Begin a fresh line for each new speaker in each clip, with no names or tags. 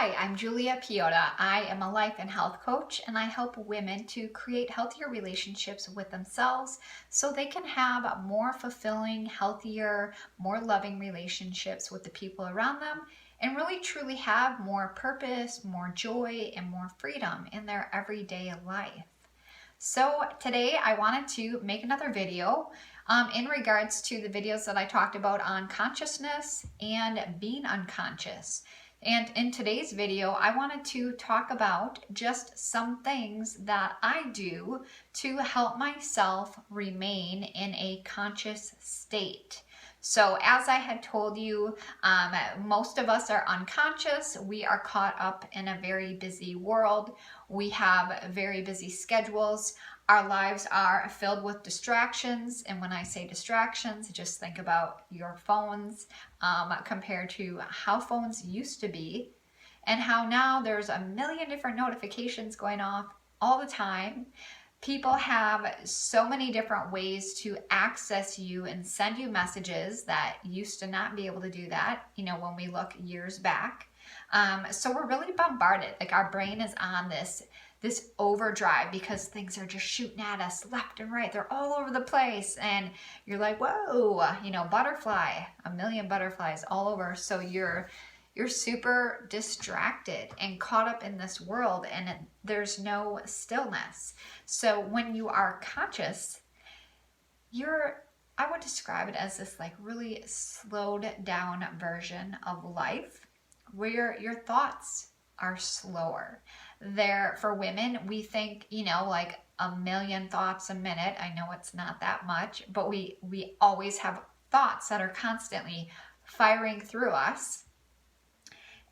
Hi, I'm Julia Piota. I am a life and health coach, and I help women to create healthier relationships with themselves so they can have more fulfilling, healthier, more loving relationships with the people around them and really truly have more purpose, more joy, and more freedom in their everyday life. So today I wanted to make another video in regards to the videos that I talked about on consciousness and being unconscious. And in today's video, I wanted to talk about just some things that I do to help myself remain in a conscious state. So as I had told you, most of us are unconscious. We are caught up in a very busy world. We have very busy schedules. Our lives are filled with distractions. And when I say distractions, just think about your phones compared to how phones used to be and how now there's a million different notifications going off all the time. People have so many different ways to access you and send you messages that used to not be able to do that, when we look years back. So we're really bombarded. Like our brain is on this overdrive because things are just shooting at us left and right. They're all over the place. And you're like, whoa, butterfly, a million butterflies all over. So you're super distracted and caught up in this world, and there's no stillness. So when you are conscious, I would describe it as this like really slowed down version of life where your thoughts are slower. For women, we think, like a million thoughts a minute. I know it's not that much, but we always have thoughts that are constantly firing through us.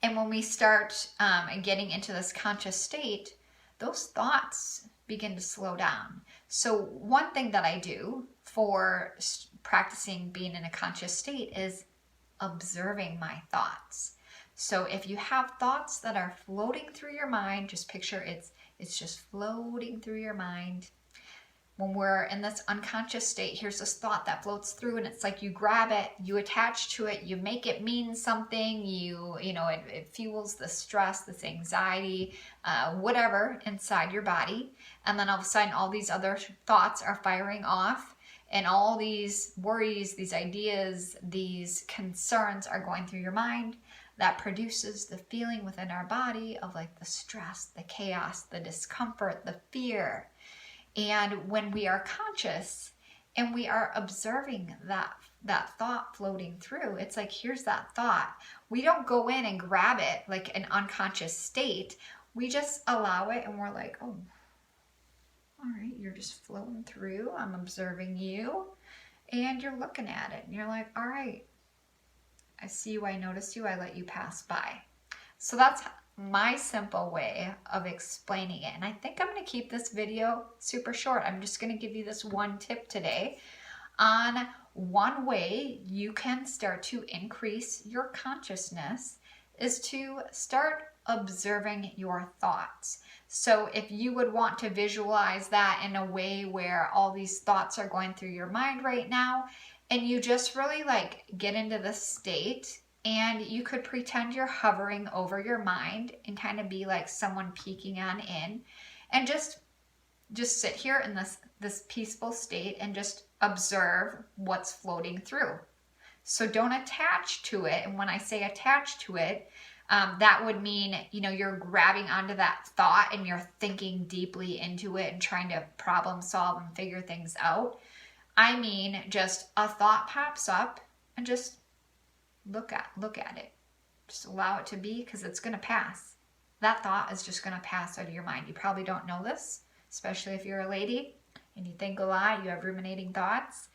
And when we start getting into this conscious state, those thoughts begin to slow down. So one thing that I do for practicing being in a conscious state is observing my thoughts. So if you have thoughts that are floating through your mind, just picture it's just floating through your mind. When we're in this unconscious state, here's this thought that floats through, and it's like you grab it, you attach to it, you make it mean something, it fuels the stress, this anxiety, whatever inside your body. And then all of a sudden, all these other thoughts are firing off, and all these worries, these ideas, these concerns are going through your mind. That produces the feeling within our body of like the stress, the chaos, the discomfort, the fear. And when we are conscious and we are observing that thought floating through, it's like, here's that thought. We don't go in and grab it like an unconscious state. We just allow it, and we're like, oh, all right, you're just floating through. I'm observing you, and you're looking at it, and you're like, all right, I see you, I noticed you, I let you pass by. So that's my simple way of explaining it. And I think I'm going to keep this video super short. I'm just going to give you this one tip today on one way you can start to increase your consciousness is to start observing your thoughts. So if you would want to visualize that in a way where all these thoughts are going through your mind right now, and you just really like get into this state, and you could pretend you're hovering over your mind and kind of be like someone peeking on in, and just sit here in this peaceful state and just observe what's floating through. So don't attach to it. And when I say attach to it, that would mean, you're grabbing onto that thought and you're thinking deeply into it and trying to problem solve and figure things out. I mean, just a thought pops up and just look at it. Just allow it to be, because it's going to pass. That thought is just going to pass out of your mind. You probably don't know this, especially if you're a lady and you think a lot, you have ruminating thoughts.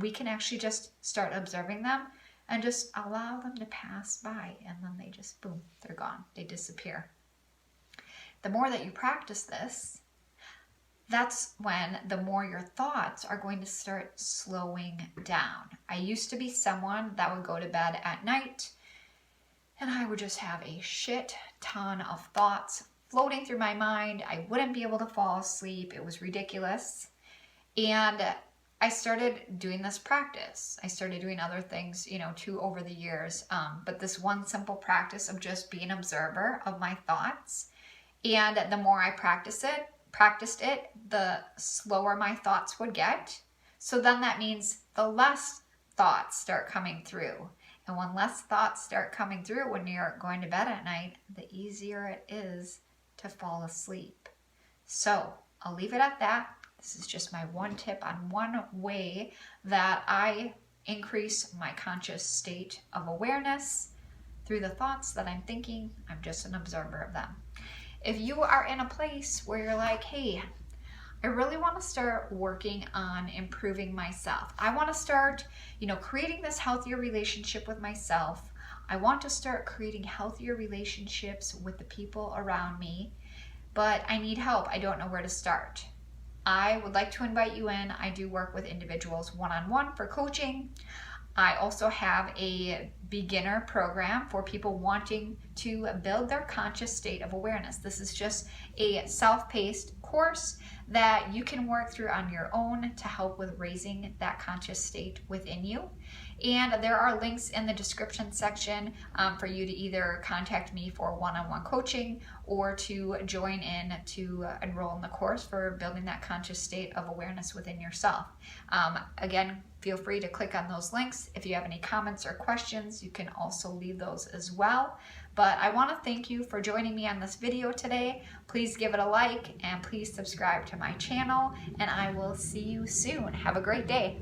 We can actually just start observing them and just allow them to pass by, and then they just, boom, they're gone. They disappear. The more that you practice this, that's when the more your thoughts are going to start slowing down. I used to be someone that would go to bed at night and I would just have a shit ton of thoughts floating through my mind. I wouldn't be able to fall asleep. It was ridiculous. And I started doing this practice. I started doing other things, too, over the years. But this one simple practice of just being an observer of my thoughts. And the more I practiced it, the slower my thoughts would get. So then that means the less thoughts start coming through. And when less thoughts start coming through when you're going to bed at night, the easier it is to fall asleep. So I'll leave it at that. This is just my one tip on one way that I increase my conscious state of awareness through the thoughts that I'm thinking. I'm just an observer of them. If you are in a place where you're like, hey, I really want to start working on improving myself. I want to start, creating this healthier relationship with myself. I want to start creating healthier relationships with the people around me, but I need help. I don't know where to start. I would like to invite you in. I do work with individuals one-on-one for coaching. I also have a beginner program for people wanting to build their conscious state of awareness. This is just a self-paced course that you can work through on your own to help with raising that conscious state within you. And there are links in the description section for you to either contact me for one-on-one coaching or to join in to enroll in the course for building that conscious state of awareness within yourself. Again, feel free to click on those links. If you have any comments or questions, you can also leave those as well. But I want to thank you for joining me on this video today. Please give it a like and please subscribe to my channel, and I will see you soon. Have a great day.